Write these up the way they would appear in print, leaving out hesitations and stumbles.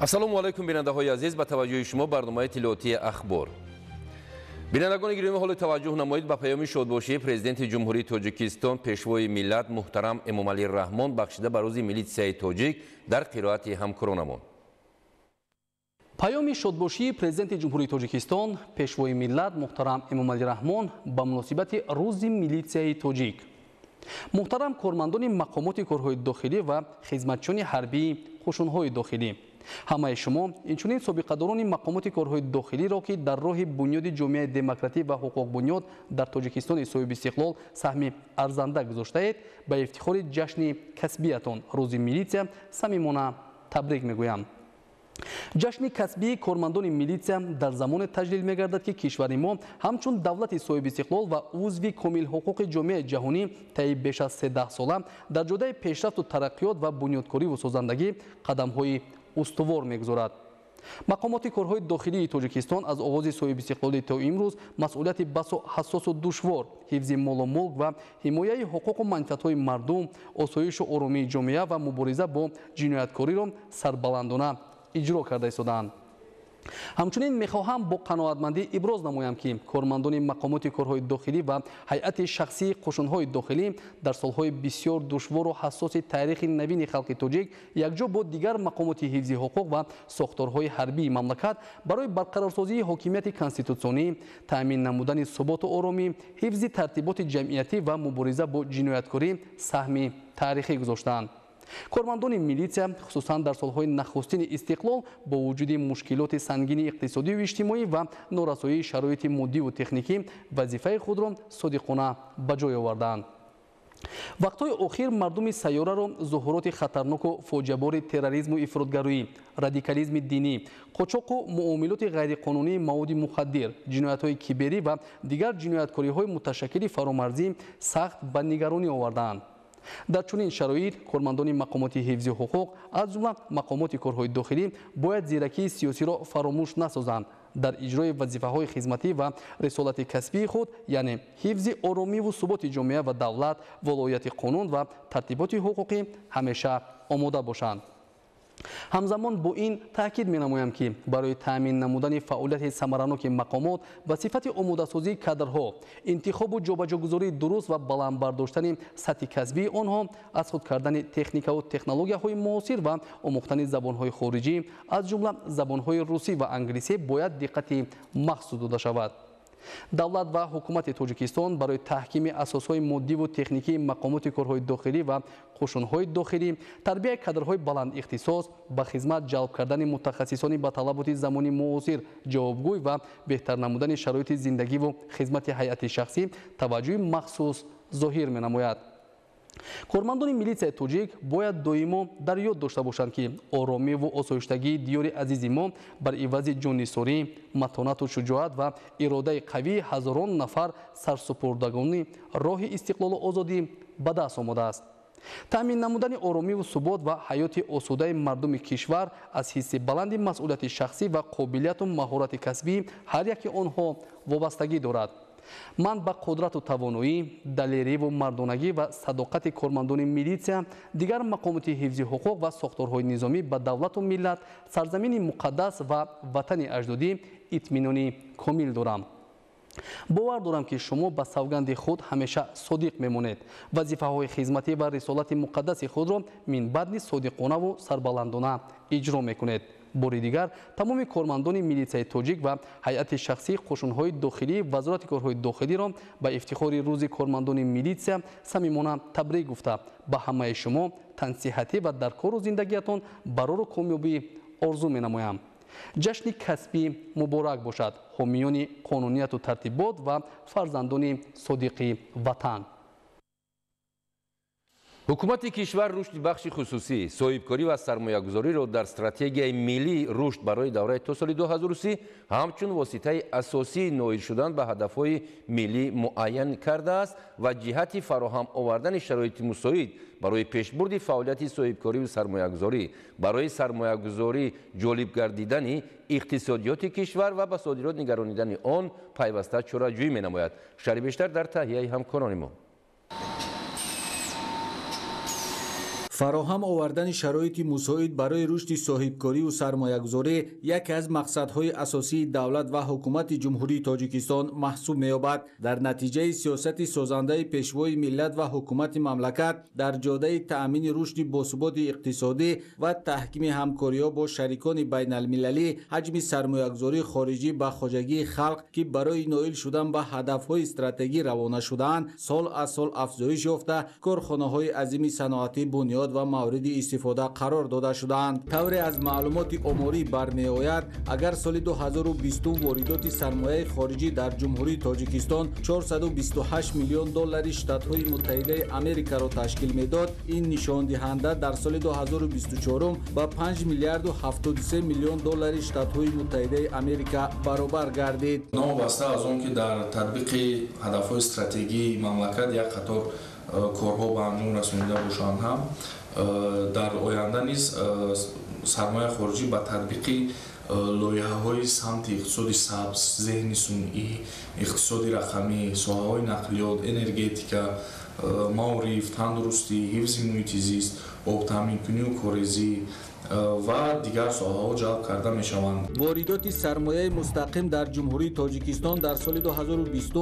ассалому алайкум бинандаҳои азиз, ба таваҷҷӯҳи шумо барномаи тилоотии ахбор. бинандагони гиромӣ, ҳоло таваҷҷӯҳ намоед ба паёми шодбошии президенти ҷумҳурии Тоҷикистон пешвои миллат муҳтарам Эмомалӣ Раҳмон бахшида ба рӯзи милитсияи тоҷик дар қироати ҳамкоронамон. паёми шодбошии президенти ҷумҳурии Тоҷикистон пешвои миллат муҳтарам Эмомалӣ Раҳмон ба муносибати рӯзи милитсияи тоҷик. муҳтарам кормандони мақомоти корҳои дохилӣ ва хизматчиёни ҳарбии қушунҳои дохилӣ, ҳамаи шумо инчунин собиқадорони мақомоти корҳои дохилиро ки дар роҳи бунёди ҷомеаи демократӣ ва ҳуқуқбунёд дар Тоҷикистони соҳиби истиқлол саҳми арзанда гузоштаед, ба ифтихори ҷашни касбиятон рӯзи милитсия самимона табрик мегӯям. ҷашни касбии кормандони милитсия дар замоне таҷлил мегардад ки кишвари мо ҳамчун давлати соҳиби истиқлол ва узви комилҳуқуқи ҷомеаи ҷаҳонӣ таи беш аз 13 сола дар ҷодаи пешрафту тараққиёт ва бунёдкориву созандагӣ қадамҳои устувор мегузорад. мақомоти корҳои дохилии Тоҷикистон аз оғози соҳиби истиқлолӣ то имрӯз масъулияти басо ҳассосу душвор ҳифзи молу мулк ва ҳимояи ҳуқуқу манфиатҳои мардум, осоишу оромии ҷомеа ва мубориза бо ҷинояткориро сарбаландона иҷро карда истодаанд. ҳамчунин мехоҳам бо қаноатмандӣ иброз намоям ки кормандони мақомоти корҳои дохилӣ ва ҳайати шахсии қушунҳои дохилӣ дар солҳои бисёр душвору ҳассоси таърихи навини халқи тоҷик якҷо бо дигар мақомоти ҳифзи ҳуқуқ ва сохторҳои ҳарбии мамлакат барои барқарорсозии ҳокимияти конститутсионӣ, таъмин намудани суботу оромӣ, ҳифзи тартиботи ҷамъиятӣ ва мубориза бо ҷинояткорӣ саҳми таърихӣ гузоштаанд. кормандони милитсия хусусан дар солҳои нахустини истиқлол бо вуҷуди мушкилоти сангини иқтисодию иҷтимоӣ ва норасоии шароити моддиву техникӣ вазифаи худро содиқона ба ҷой овардаанд. вақтҳои охир мардуми сайёраро зуҳуроти хатарноку фоҷиабори терроризму ифротгароӣ, радикализми динӣ, қочоқу муомилоти ғайриқонунии маводи мухаддир, ҷиноятҳои киберӣ ва дигар ҷинояткориҳои муташаккили фаромарзӣ сахт ба нигаронӣ овардаанд. дар чунин шароит кормандони мақомоти ҳифзи ҳуқуқ аз ҷумла мақомоти корҳои дохилӣ бояд зиракии сиёсиро фаромӯш насозанд дар иҷрои вазифаҳои хизматӣ ва рисолати касбии худ, яъне ҳифзи оромиву суботи ҷомеа ва давлат, волояти қонун ва тартиботи ҳуқуқӣ ҳамеша омода бошанд. ҳамзамон бо ин таъкид менамоям ки барои таъмин намудани фаъолияти самараноки мақомот ва сифати омодасозии кадрҳо, интихобу ҷобаҷогузории дуруст ва баландбардоштани сатҳи касбии онҳо, аз худ кардани техникаву технологияҳои муосир ва омӯхтани забонҳои хориҷӣ, аз ҷумла забонҳои русӣ ва англисӣ бояд диққати махсус дода шавад. давлат ва ҳукумати Тоҷикистон барои таҳкими асосҳои моддиву техникии мақомоти корҳои дохилӣ ва қушунҳои дохилӣ, тарбияи кадрҳои баландихтисос, ба хизмат ҷалб кардани мутахассисони ба талаботи замони муосир ҷавобгӯй ва беҳтар намудани шароити зиндагиву хизмати ҳайати шахсӣ таваҷҷӯҳи махсус зоҳир менамояд. кормандони милитсияи тоҷик бояд доимо дар ёд дошта бошанд ки оромиву осоиштагии диёри азизи мо бар ивази ҷоннисорӣ, матонату шуҷоат ва иродаи қавии ҳазорон нафар сарсупурдагони роҳи истиқлолу озодӣ ба даст омодааст. таъмин намудани оромиву субот ва ҳаёти осудаи мардуми кишвар аз ҳисси баланди масъулияти шахсӣ ва қобилияту маҳорати касбӣ ҳар яки онҳо вобастагӣ дорад. ман ба қудрату тавоноӣ, далериву мардонагӣ ва садоқати кормандони милитсия, дигар мақомоти ҳифзи ҳуқуқ ва сохторҳои низомӣ ба давлату миллат, сарзамини муқаддас ва ватани аҷдодӣ итминони комил дорам. бовар дорам ки шумо ба савганди худ ҳамеша содиқ мемонед, вазифаҳои хизматӣ ва рисолати муқаддаси худро минбаъди содиқонаву сарбаландона иҷро мекунед. бори дигар тамоми кормандони милитсияи тоҷик ва ҳайати шахсии қушунҳои дохилии вазорати корҳои дохилиро ба ифтихори рӯзи кормандони милитсия самимона табрик гуфта, ба ҳамаи шумо тансиҳатӣ ва дар кору зиндагиятон барору комёбӣ орзу менамоям. ҷашни касбӣ муборак бошад. ҳомиёни қонунияту тартибот ва фарзандони содиқи ватан. ҳукумати кишвар рушди бахши хусусӣ, соҳибкорӣ ва сармоягузориро дар стратегияи миллии рушд барои давраи то соли 2030 ҳамчун воситаи асосии ноил шудан ба ҳадафҳои миллӣ муайян кардааст ва ҷиҳати фароҳам овардани шароити мусоид барои пешбурди фаъолияти соҳибкориву сармоягузорӣ, барои сармоягузорӣ ҷолиб гардидани иқтисодиёти кишвар ва ба содирот нигаронидани он пайваста чораҷӯӣ менамояд. шарҳи бештар дар таҳияи ҳамкорони мо. فراهم آوردن شرایط مساعد برای رشد صاحبکاری و سرمایه‌گذاری یکی از مقصدهای اساسی دولت و حکومت جمهوری تاجیکستان محسوب می‌یابد. در نتیجه سیاست سازنده پیشوای ملت و حکومت مملکت در جاده تأمین رشد باثبات اقتصادی و تحکیم همکاری‌ها با شریکان بین‌المللی، حجم سرمایه‌گذاری خارجی به خواجگی خلق که برای نائل شدن به هدف‌های استراتژیکی روانه شده‌اند، سال از سال افزایش یافته کارخانه‌های عظیم صنعتی بنیاد و مورد استفاده قرار داده شدند. طور از معلومات آماری برمی‌آید اگر سال 2020 واردات سرمایه خارجی در جمهوری تاجیکستان 428 میلیون دلار ایالات‌های متحده آمریکا را تشکیل می‌داد، این نشان دهنده در سال 2024 با 5 میلیارد و 73 میلیون دلار ایالات‌های متحده آمریکا برابر گردید. نوابسته از آن که در تطبیق هدف‌های استراتژیکی مملکت یک قطار کارها به انجام رسانیده باشند هم در آینده نیز سرمایه خارجی به تطبیق لایحه‌های سمت اقتصاد سبز، ذهن صنعی، اقتصاد رقمی، ساحه‌های نقلیات، انرژتیکا، معارف، تندرستی، حفظ محیط زیست، آب تامین‌کنی و کاریزی و دیگر ساحه‌ها جلب کرده می‌شوند. واردات سرمایه مستقیم در جمهوری تاجیکستان در سال 2020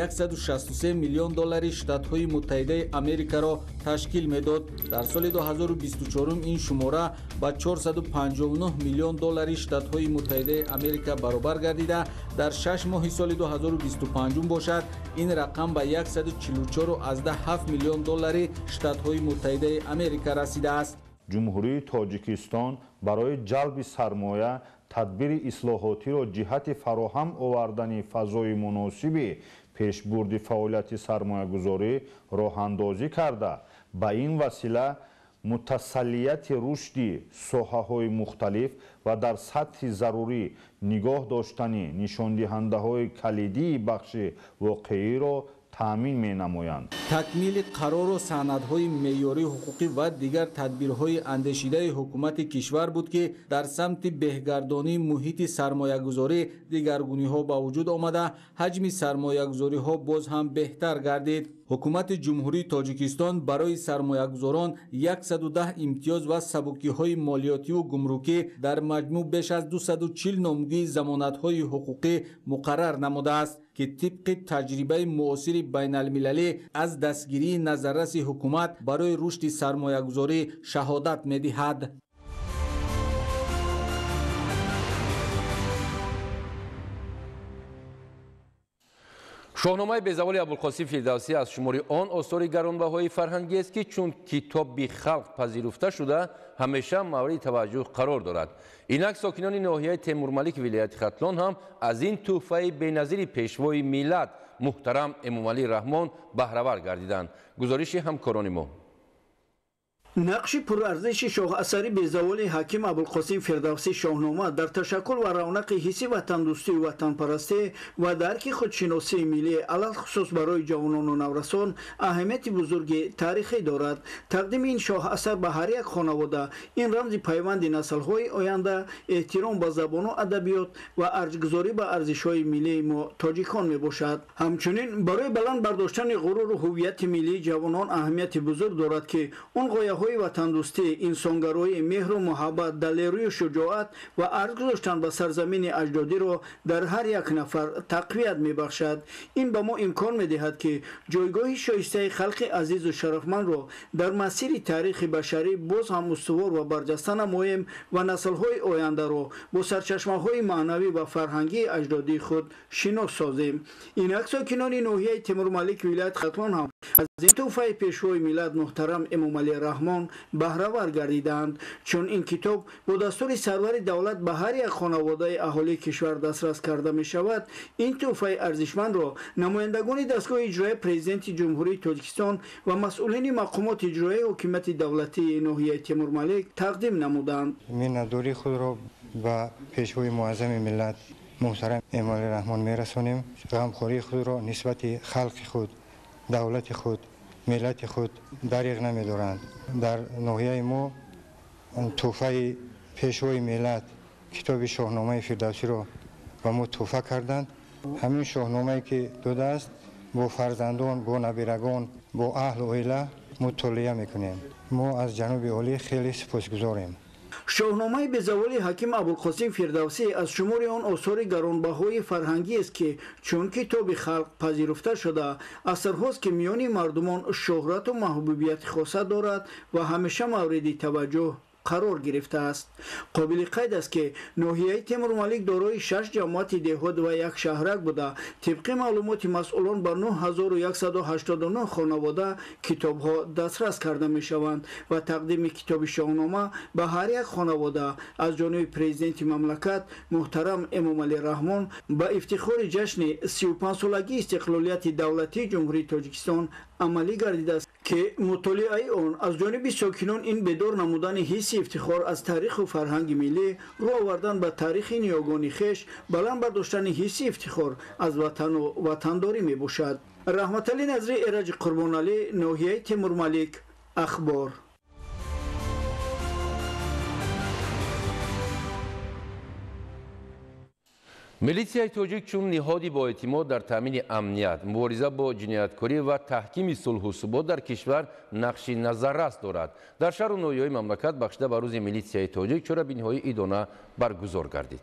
163 میلیون دلار ایالات‌های متحده آمریکا را تشکیل می‌داد. در سال 2024 این شماره با 459 میلیون دلار ایالات‌های متحده آمریکا برابر گردیده در 6 ماه سال 2025 باشد این رقم به 144.7 میلیون دلار ایالات‌های متحده آمریکا رسیده است. جمهوری تاجیکستان برای جلب سرمایه تدبیر اصلاحاتی را جهت فراهم آوردن فضای مناسب پیشبرد فعالیت سرمایه‌گذاری راه اندازی کرده. با این وسیله متسلیت رشد ساحه‌های مختلف و در سطح ضروری نگاه داشتن نشاندهنده‌های کلیدی بخش واقعی را تامین می‌نمایند. تکمیل قرار و سندهای معیاری حقوقی و دیگر تدبیرهای اندیشیده حکومت کشور بود که در سمت بهگردانی محیط سرمایه‌گذاری دیگرگونی‌ها با وجود آمده حجم سرمایه‌گذاری‌ها باز هم بهتر گردید. حکومت جمهوری تاجیکستان برای سرمایه‌گذاران 110 امتیاز و سبکی‌های مالیاتی و گمرکی در مجموع بیش از 240 نامگی ضمانت‌های حقوقی مقرر نموده است که طبق تجربه معاصر بین المللی از دستگیری نظررس حکومت برای رشد سرمایه‌گذاری شهادت می‌دهد. شاهنامه بی‌زوال ابوالقاسم فردوسی از شمار آن آثار گرانبهای فرهنگی است که چون کتاب به خلق پذیرفته شده همیشه مورد توجه قرار دارد. اینک ساکنان ناحیه تیمورملک ولایت ختلان هم از این تحفه بی‌نظیر پیشوای ملت محترم امامعلی رحمان بهره‌ور گردیدند. گزارش همکاران ما. نقش پرارزش شاه اثری بی‌زوال حکیم ابوالقاسم فردوسی شاهنامه در تشکل و رونق حسی وطن‌دوستی و وطن‌پرستی و درک خودشناسی ملی علالخصوص برای جوانان و نورسان اهمیت بزرگی تاریخی دارد. تقدیم این شاه اثر به هر یک خانواده این رمز پیوند نسل‌های آینده، احترام به زبان و ادبیات و ارزش‌گذاری به ارزش‌های ملی ما تاجیکان میباشد. همچنین برای بلند برداشتن غرور و هویت ملی جوانان اهمیت بزرگ دارد که اون غایه‌های وطن‌دوستی، انسانگرایی، مهر و محبت، دلیری و شجاعت و ارج گذاشتن به سرزمین اجدادی را در هر یک نفر تقویت می‌بخشد. این به ما امکان می‌دهد که جایگاه شایسته خلق عزیز و شرفمند را در مسیر تاریخ بشری باز هم استوار و برجسته نماییم و نسل‌های آینده را با سرچشمه‌های معنوی و فرهنگی اجدادی خود شناس سازیم. اینک ساکنان ناحیه تیمورملک ولایت ختلان هم از این تحفه پیشوای ملت محترم امامعلی رحمان بهره‌ور گردیدند، چون این کتاب با دستور سرور دولت به هر یک خانواده اهالی کشور دسترس کرده می شود. این تحفه ارزشمند را نمایندگان دستگاه اجرایی پرزیدنت جمهوری تاجیکستان و مسئولین مقامات اجرایی حکومت دولتی ناحیه تیمورملک تقدیم نمودند. منتداری خود را به پیشوای معظم ملت محترم امامعلی رحمان می‌رسانیم. غمخوری خود را نسبت خلق خود، دولت خود، ملت خود دریغ نمی‌دارند. در ناحیه ما تحفه پیشوای ملت کتاب شاهنامه فردوسی را به ما تحفه کردند. همین شاهنامه‌ای که داده است با فرزندان، با نبیرگان، با اهل و عائله مطالعه میکنیم. ما از جناب عالی خیلی سپاسگزاریم. شاهنامه بزوالی حکیم ابوالقاسم فردوسی از شمار آن آثار گرانبهای فرهنگی است که چون کتاب خلق پذیرفته شده اثرهاست که میان مردمان شهرت و محبوبیت خاصه دارد و همیشه مورد توجه قرار گرفته است. قابل قید است که ناحیه تیمورملک دارای 6 جماعت دهات و یک شهرک بوده. طبق معلومات مسئولان بر 9189 خانواده کتاب ها دسترس کرده می شوند و تقدیم کتاب شاهنامه به هر یک خانواده از جانب پرزیدنت مملکت محترم امام علی رحمان به افتخار جشن 35 سالگی استقلالیت دولتی جمهوری تاجیکستان عملی گردیده است که مطالعه آن از جانب ساکنان این بدار نمودن حس افتخار از تاریخ و فرهنگ ملی رو آوردن به تاریخ نیاگان خویش بلند برداشتن حس افتخار از وطن و وطنداری می باشد. رحمت علی نظری، ایرج قربان علی، ناحیه تیمورملک، اخبار. ملیسیای توجیک چون نهادی با اعتماد در تامین امنیت، مبارزه با جنایتکاری و تحکیم صلح و ثبات در کشور نقش نظررس دارد. در شهر و ناحیه‌های مملکت بخشیده به روز ملیسیای توجیک چرابینی‌های ایدانه برگزار گردید.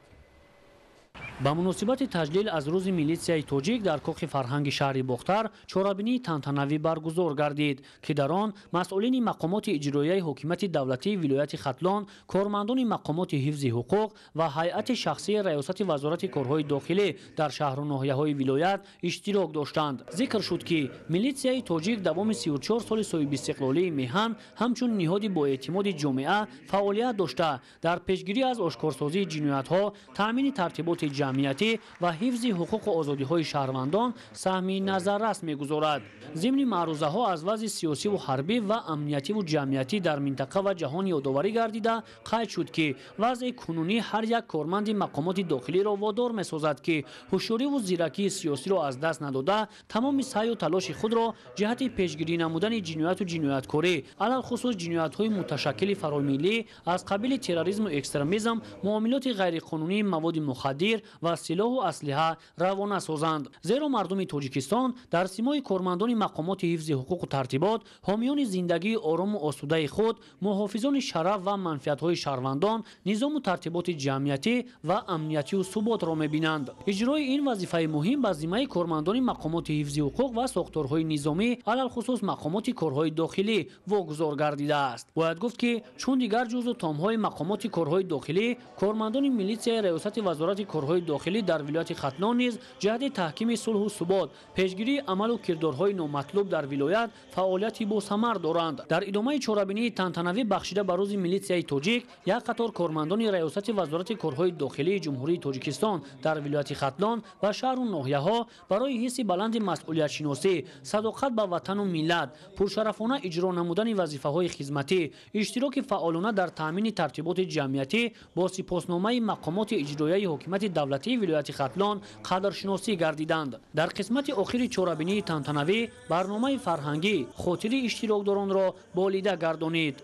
با مناسبت تجلیل از روز میلیسیای توجیک در کاخ فرهنگ شهر بختر چرابینی تنتنوی برگزار گردید که در آن مسئولین مقامات اجرایی حکومت دولتی ولایت ختلان، کارمندان مقامات حفظ حقوق و هیئت شخصی ریاست وزارت کارهای داخلی در شهر و ناحیه‌های ولایت اشتراک داشتند. ذکر شد که میلیسیای توجیک دوام 34 سال صاحب استقلالی میهن همچون نهادی با اعتماد جامعه فعالیت داشته در پیشگیری از آشکارسازی جنایت‌ها، تامین ترتیبات جمعیتی و حفظ حقوق و آزادی‌های شهروندان سهمی نظررس می‌گذارد. ضمن معروضه‌ها از وضع سیاسی و حربی و امنیتی و جمعیتی در منطقه و جهان یادآوری گردیده قید شد که وضع کنونی هر یک کارمند مقامات داخلی را وادار می‌سازد که هوشیاری و زیرکی سیاسی را از دست نداده تمام سعی و تلاش خود را جهت پیشگیری نمودن جنایت و جنایتکاری، علل خصوص جنایت‌های متشکل فراملی از قبیل تروریسم و اکستریمیسم، معاملات غیرقانونی مواد مخدر و سلاح و اسلحه روانه سازند. زیرا مردم تاجیکستان در سیمای کارمندان مقامات حفظ حقوق و ترتیبات حامیان زندگی آرام و آسوده خود، محافظان شرف و منفعت‌های شهروندان، نظام و ترتیبات جمعیتی و امنیتی و ثبات را می‌بینند. اجرای این وظیفه مهم به ذمه کارمندان مقامات حفظ حقوق و ساختارهای نظامی علل خصوص مقامات کارهای داخلی واگذار گردیده است. باید گفت که چون دیگر جزء تام‌های مقامات کارهای داخلی، کارمندان میلیسیای ریاست وزارت کارهای داخلی در ولایت ختلان نیز جهت تحکیم صلح و ثبات، پیشگیری عمل و کردارهای نامطلوب در ولایت فعالیتی باثمر دارند. در ادامه چهاربینی تنتنوی بخشیده به روز میلیسیای توجیک، یک قطار کارمندان ریاست وزارت کارهای داخلی جمهوری تاجیکستان در ولایت ختلان و شهر و ناحیه‌ها برای حس بلند مسئولیت شناسی، صداقت به وطن و ملت، پرشرفانه اجرا نمودن وظیفه‌های خدمتی، اشتراک فعالانه در تامین ترتیبات جمعیتی با سپاسنامه مقامات اجرایی حکومت دولتی ولایت ختلان قدرشناسی گردیدند. در قسمت آخر چهاربینی تنتنوی برنامه فرهنگی خاطر اشتراکداران را بالیده گردانید.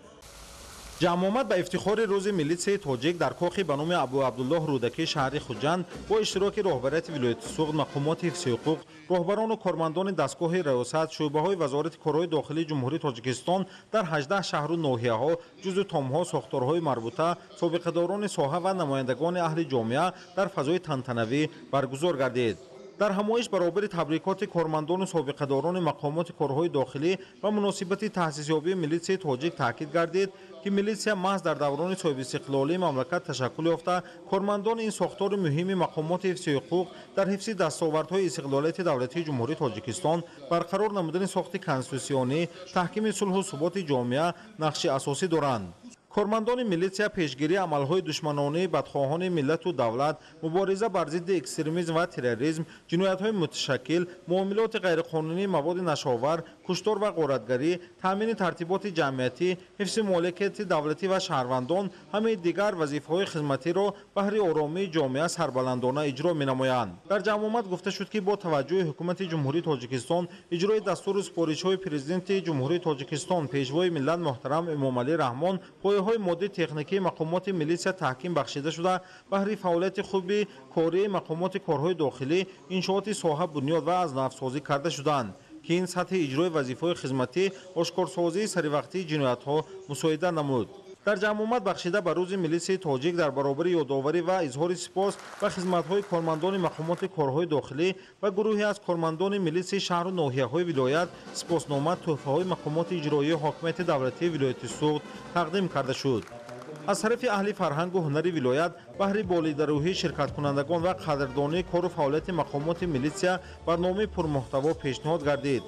جمع آمد به افتخار روز میلیسیای توجیک در کاخی به نام ابو عبدالله رودکی شهر خوجند با اشتراک رهبریت ولایت سوغد، مقامات حفظ حقوق، رهبران و کارمندان دستگاه ریاست، شعبه‌های وزارت کارهای داخلی جمهوری تاجیکستان در 18 شهر و ناحیه‌ها، جزو تام‌ها، ساختارهای مربوطه، سابقه‌داران ساحه و نمایندگان اهل جامعه در فضای تنتنوی برگزار گردید. در همایش برابر تبریکات کارمندان و سابقه‌داران مقامات کارهای داخلی و مناسبت تأسیس یابی میلیسیای توجیک تاکید گردید که میلیسیا محض در دوران صاحب استقلالی مملکت تشکل یافته، کارمندان این ساختار مهم مقامات حفظ حقوق در حفظ دستاوردهای استقلالیت دولتی جمهوری تاجیکستان، برقرار نمودن ساخت کنستیتوسیونی، تحکیم صلح و ثبات جامعه نقش اساسی دارند. کارمندان میلیسیا پیشگیری عملهای دشمنانه بدخواهان ملت و دولت، مبارزه بر ضد اکستریمیسم و تروریسم، جنایت‌های متشکل، معاملات غیرقانونی مواد نشاور، کشتار و غارتگری، تامین ترتیبات جمعیتی، حفظ مالکیت دولتی و شهروندان همه دیگر وظیفه‌های خدمتی را بهر آرامی جامعه سربلندانه اجرا می‌نمایند. در جمع آمد گفته شد که با توجه حکومت جمهوری تاجیکستان اجرای دستور و سپارش‌های پرزیدنت جمهوری تاجیکستان پیشوای ملت محترم امام علی رحمان های ماده تکنیکی مقامات میلیسیا تحکیم بخشیده شده بهر فعالیت خوب کاری مقامات کارهای داخلی، انشاءات ساحه بنیاد و از نفسازی کرده شدند ки ин сатҳи иҷрои вазифаҳои хизматӣ ошкорсозии саривақтии ҷиноятҳо мусоида намуд. дар ҷамъомад бахшида ба рӯзи милисияи тоҷик дар баробари ёдоварӣ ва изҳори сипос ба хизматҳои кормандони мақомоти корҳои дохилӣ ва гурӯҳе аз кормандони милисияи шаҳру ноҳияҳои вилоят сипоснома тӯҳфаҳои мақомоти иҷроии ҳокимияти давлатии вилояти Суғд тақдим карда шуд. аз тарафи аҳли фарҳангу ҳунари вилоят баҳри болидарӯҳии ширкаткунандагон ва қадрдонии кору фаъолияти мақомоти милисия барномаи пурмуҳтаво пешниҳод гардид.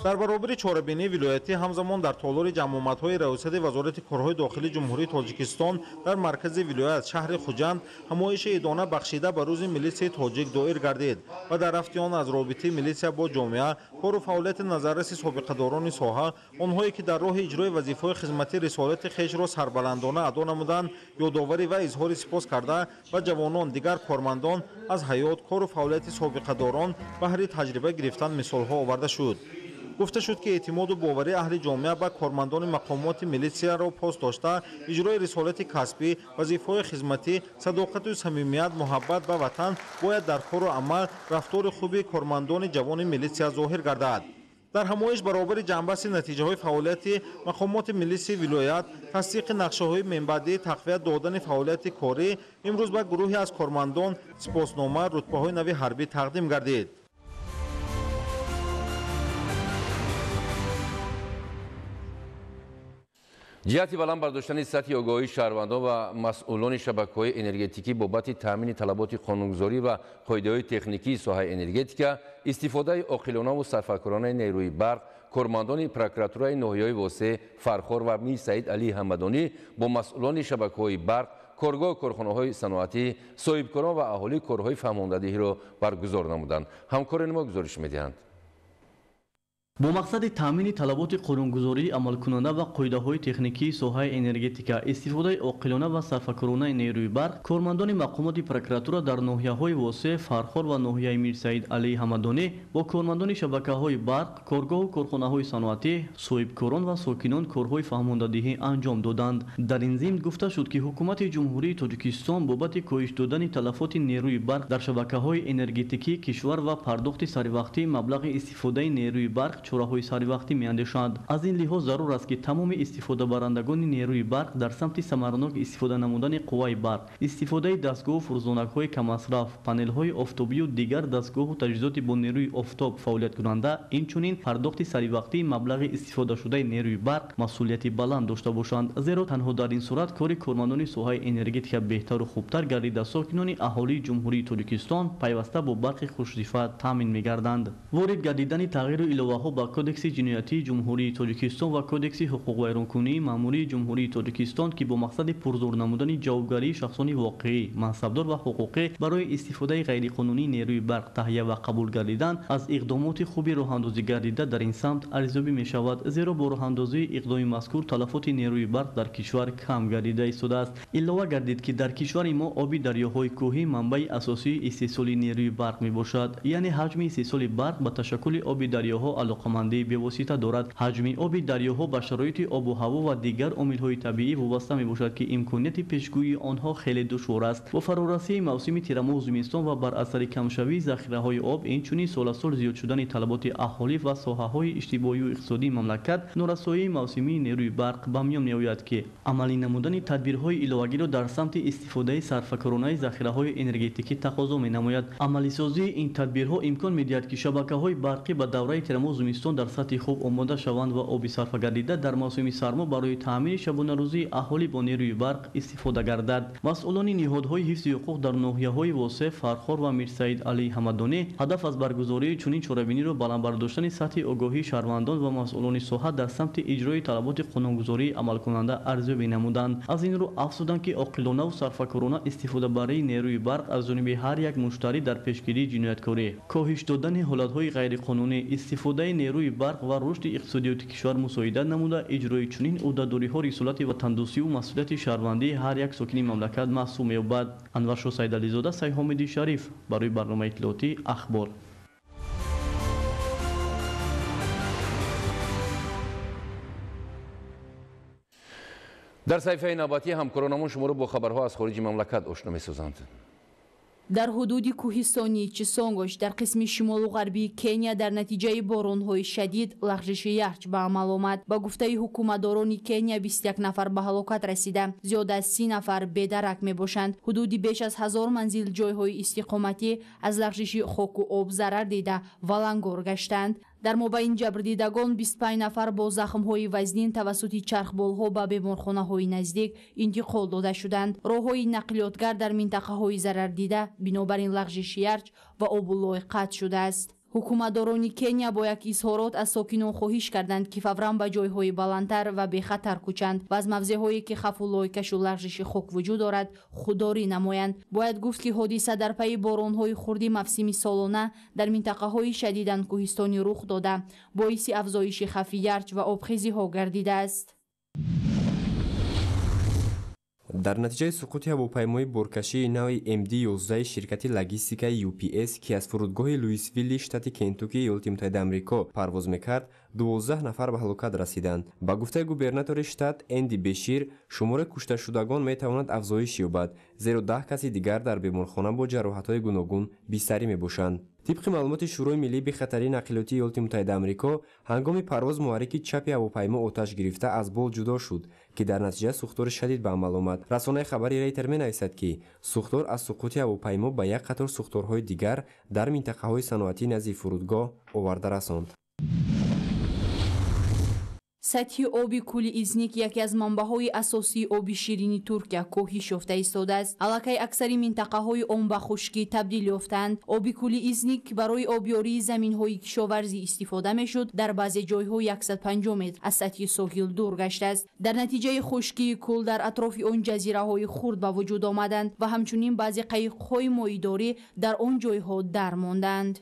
дар баробари чорабинии вилоятӣ ҳамзамон дар толори ҷамъомадҳои раёсати вазорати корҳои дохилии ҷумҳурии Тоҷикистон дар маркази вилоят шаҳри Хуҷанд ҳамоиши идона бахшида ба рӯзи милисияи тоҷик доир гардид ва дар рафти он аз робитаи милисия бо ҷомеа, кору фаъолияти назарраси собиқадорони соҳа, онҳое ки дар роҳи иҷрои вазифаҳои хизматӣ рисолати хешро сарбаландона адо намуданд, ёдоварӣ ва изҳори сипос карда ба ҷавонон дигар кормандон аз ҳаёт, кору фаъолияти собиқадорон баҳри таҷриба гирифтан мисолҳо оварда шуд. гуфта шуд ки эътимоду боварии аҳли ҷомеа ба кормандони мақомоти милисияро пост дошта, иҷрои рисолати касбӣ, вазифаҳои хизматӣ, садоқату самимият, муҳаббат ба ватан бояд дар кору амал рафтори хуби кормандони ҷавони милисия зоҳир гардад. дар ҳамоиш баробари ҷанбасти натиҷаҳои фаъолияти мақомоти милисияи вилоят, тасдиқи нақшаҳои минбаъдии тақвият додани фаъолияти корӣ, имрӯз ба гурӯҳе аз кормандон сипоснома, рутбаҳои нави ҳарбӣ тақдим гардид. ҷиҳати баланд бардоштани сатҳи огоҳии шаҳрвандон ва масъулони шабакаҳои энергетикӣ бобати таъмини талаботи қонунгузорӣ ва қоидаҳои техникии соҳаи энергетика, истифодаи оқилонаву сарфаркоронаи нерӯи барқ, кормандони прокуратураи ноҳияҳои восеъ Фархор ва Мир Саид Алии Ҳамадонӣ бо масъулони шабакаҳои барқ, коргоҳи корхонаҳои саноатӣ, соҳибкорон ва аҳолии корҳои фаҳмондадиҳиро баргузор намуданд. ҳамкорини мо гузориш медиҳанд. бо мақсади таъмини талаботи қонунгузории амалкунанда ва қоидаҳои техникии соҳаи энергетика, истифодаи оқилона ва сарфакоронаи нерӯи барқ, кормандони мақомоти прокуратура дар ноҳияҳои восеъ Фархор ва ноҳияи Мир Саид Алии Ҳамадонӣ бо кормандони шабакаҳои барқ, коргоҳу корхонаҳои саноатӣ, соҳибкорон ва сокинон корҳои фаҳмондадиҳӣ анҷом доданд. дар ин зимн гуфта шуд ки ҳукумати ҷумҳурии Тоҷикистон бобати коҳиш додани талафоти нерӯи барқ дар шабакаҳои энергетикии кишвар ва пардохти саривақтии маблағи истифодаи нерӯи барқ чораҳои саривақтӣ меандешанд. аз ин лиҳоз зарур аст ки тамоми истифодабарандагони нерӯи барқ дар самти самаранок истифода намудани қувваи барқ, истифодаи дастгоҳу фурӯзонакҳои камасраф, панелҳои офтобию дигар дастгоҳу таҷҳизоти бо нерӯи офтоб фаъолияткунанда, инчунин пардохти саривақтии маблағи истифодашудаи нерӯи барқ масъулияти баланд дошта бошанд, зеро танҳо дар ин сурат кори кормандони соҳаи энергетика беҳтару хубтар гардида сокинони аҳолии ҷумҳурии Тоҷикистон пайваста бо барқи хушсифат таъмин мегарданд. ворид гардидани тағйиру иловаҳо ба кодекси ҷиноятии ҷумҳурии Тоҷикистон ва кодекси ҳуқуқвайронкунии маъмурии ҷумҳурии Тоҷикистон ки бо мақсади пурзур намудани ҷавобгарии шахсони воқеӣ, мансабдор ва ҳуқуқӣ барои истифодаи ғайриқонунии нерӯи барқ таҳия ва қабул гардиданд, аз иқдомоти хуби роҳандозӣ гардида дар ин самт арзёбӣ мешавад, зеро бо роҳандозии иқдоми мазкур талафоти нерӯи барқ дар кишвар кам гардида истодааст. илова гардид ки дар кишвари мо оби дарёҳои кӯҳӣ манбаи асосии истеҳсоли нерӯи барқ мебошад, яъне ҳаҷми истеҳсоли барқ ба ташаккули оби дарёҳо алоқамандии бевосита дорад. ҳаҷми оби дарёҳо ба шароити обу ҳаво ва дигар омилҳои табиӣ вобаста мебошад ки имконияти пешгӯии онҳо хеле душвор аст. бо фарорасии мавсими тирамоҳу зимистон ва бар асари камшавии захираҳои об, инчунин соласол зиёд шудани талаботи аҳолӣ ва соҳаҳои иҷтимоию иқтисодии мамлакат, норасоии мавсимии нерӯи барқ ба миён меояд ки амалӣ намудани тадбирҳои иловагиро дар самти истифодаи сарфакоронаи захираҳои энергетикӣ тақозо менамояд. амалисозии ин тадбирҳо имкон медиҳад ки шабакаҳои барқӣ ба давраи тирамоҳу зимистон дар сатҳи хуб омода шаванд ва оби сарфа гардида дар мавсими сармо барои таъмини шабонарӯзии аҳолӣ бо нерӯи барқ истифода гардад. масъулони ниҳодҳои ҳифзи ҳуқуқ дар ноҳияҳои восеъ Фархор ва Мир Саид Алии Ҳамадонӣ ҳадаф аз баргузории чунин чорабиниро баландбардоштани сатҳи огоҳии шаҳрвандон ва масъулони соҳа дар самти иҷрои талаботи қонунгузории амалкунанда арзёбӣ намуданд. аз ин рӯ афзуданд ки оқилонаву сарфакорона истифодабарии нерӯи барқ аз ҷониби ҳар як муштарӣ дар пешгирии ҷинояткорӣ, коҳиш додани ҳолатҳои ғайриқонунӣ, истифодаи нерӯи барқ ва рушди иқтисодиёти кишвар мусоида намуда иҷрои чунин ӯҳдадориҳо рисолати ватандӯстиву масъулияти шаҳрвандии ҳар як сокини мамлакат маҳсуб меёбад. Анваршоҳ Сайдализода, Сайҳомиди Шариф, барои барномаи иттилоотӣ Ахбор. дар саҳифаи навбатӣ ҳамкоронамон шуморо бо хабарҳо аз хориҷи мамлакат ошно месозанд. дар ҳудуди кӯҳистони Чисонгош дар қисми шимолу ғарбии Кения дар натиҷаи боронҳои шадид лағжиши ярч ба амал омад. Ба гуфтаи ҳукуматдорони Кения 21 нафар ба ҳалокат расида, зиёда аз 30 нафар бедарак мебошанд. ҳудуди беш аз 1000 манзил ҷойҳои истиқоматӣ аз лағжиши хоку об зарар дида валангор гаштанд. дар мобайни ҷабрдидагон 25 нафар бо захмҳои вазнин тавассути чархболҳо ба беморхонаҳои наздик интиқол дода шуданд. роҳҳои нақлиётгар дар минтақаҳои зарардида бинобар ин лағжиши ярч ва обуллой қатъ шудааст. ҳукуматдорони Кения бо як изҳорот аз сокинон хоҳиш карданд ки фавран ба ҷойҳои баландтар ва бехатар кӯчанд ва аз мавзеъҳое ки хавфу лойкашу лағжиши хок вуҷуд дорад худдорӣ намоянд. бояд гуфт ки ҳодиса дар пайи боронҳои хурди мавсими солона дар минтақаҳои шадидан кӯҳистонӣ рух дода боиси афзоиши хавфи ярч ва обхезиҳо гардидааст. дар натиҷаи суқути ҳавопаймои боркашии нави MD-11 ширкати логистикаи UPS ки аз фурудгоҳи Луисвилли штати Кентуки иёлоти муттаҳидаи Амрико парвоз мекард 12 нафар ба ҳалокат расиданд. ба гуфтаи губернатори штат Энди Бешир шумори кушташудагон метавонад афзоиш ёбад, зеро 10 каси дигар дар беморхона бо ҷароҳатҳои гуногун бистарӣ мебошанд. тибқи маълумоти шӯрои миллии бехатарии нақлиётии иёлоти муттаҳидаи Амрико ҳангоми парвоз муҳаррики чапи ҳавопаймо оташ гирифта аз бол ҷудо шуд ки дар натиҷа сӯхтори шадид ба амал омад. расонаи хабари Рейтер менависад ки сӯхтор аз суқути ҳавопаймо ба як қатор сӯхторҳои дигар дар минтақаҳои саноатӣ назди фурудгоҳ оварда расонд. сатҳи оби кӯли Изник яке аз манбаъҳои асосии оби ширини Туркия коҳиш ёфта истодааст. аллакай аксари минтақаҳои он ба хушкӣ табдил ёфтанд. оби кӯли Изник барои обёрии заминҳои кишоварзӣ истифода мешуд. дар баъзе ҷойҳо 150 метр аз сатҳи соҳил дур гаштааст. дар натиҷаи хушкии кӯл дар атрофи он ҷазираҳои хурд ба вуҷуд омаданд ва ҳамчунин баъзе қайиқҳои моҳидорӣ дар он ҷойҳо дар монданд.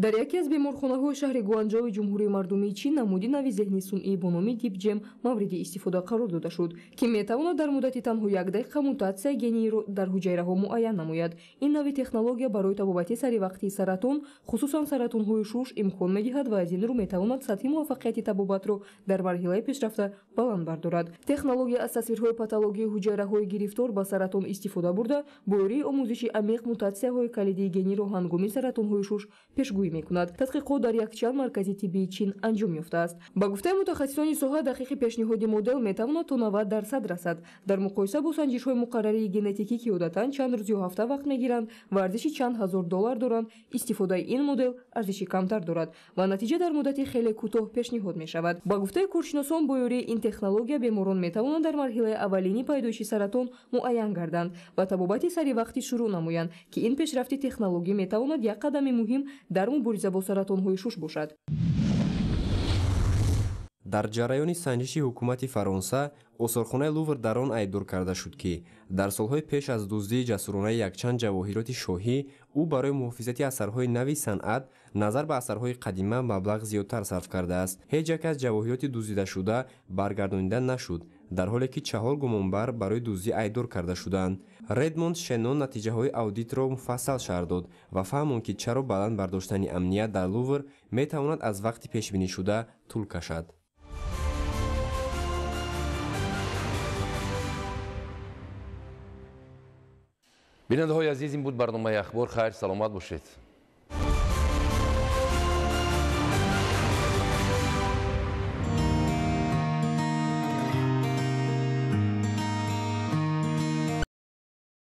дар яке аз беморхонаҳои шаҳри Гуанчжоуи ҷумҳурии мардумии Чин намуди нави зеҳни сунъӣ бо номи DeepGem мавриди истифода қарор дода шуд ки метавонад дар муддати танҳо 1 дақиқа мутатсияи генииро дар ҳуҷайраҳо муайян намояд. ин нави технология барои табобати саривақтии саратон хусусан саратонҳои шуш имкон медиҳад ва аз ин рӯ метавонад сатҳи муваффақияти табобатро дар марҳилаи пешрафта баланд бардорад. технология аз тасвирҳои патологияи ҳуҷайраҳои гирифтор ба саратон истифода бурда бо ёрии омӯзиши амиқ мутатсияҳои калидии гениро ҳангоми саратонҳои шуш пешгӯӣ мекунад. тадқиқот дар якчанд маркази тиббии Чин анҷом ёфтааст. ба гуфтаи мутахассисони соҳа дақиқи пешниҳоди модел метавонад то 90% расад. дар муқоиса бо санҷишҳои муқаррарии генетикӣ ки одатан чанд рӯз ё ҳафта вақт мегиранд ва арзиши чанд ҳазор доллар доранд, истифодаи ин модел арзиши камтар дорад ва натиҷа дар муддати хеле кӯтоҳ пешниҳод мешавад. ба гуфтаи коршиносон бо ёрии ин технология беморон метавонанд дар марҳилаи аввалини пайдоиши саратон муайян гарданд ва табобати саривақтӣ шурӯъ намоянд ки ин пешрафти технологӣ метавонад як қадами муҳим дар мубориза бо саратонҳои шуш бошад. дар ҷараёни санҷиши ҳукумати Фаронса осорхонаи Лувр дар он айбдор карда шуд ки дар солҳои пеш аз дуздии ҷасуронаи якчанд ҷавоҳироти шоҳӣ ӯ барои муҳофизати асарҳои нави санъат назар ба асарҳои қадима маблағ зиёдтар сарф кардааст. ҳеҷ як аз ҷавоҳироти дуздидашуда баргардонида нашуд, дар ҳоле ки 4 гумонбар барои дуздӣ айбдор карда шуданд. Редмонд Шеннон натиҷаҳои аудитро муфассал шарҳ дод ва фаҳмонд ки чаро баланд бардоштани амният дар Лувр метавонад аз вақти пешбинишуда тӯл кашад. бинандаҳои азиз, ин буд барномаи ахбор. хайр саломат бошед.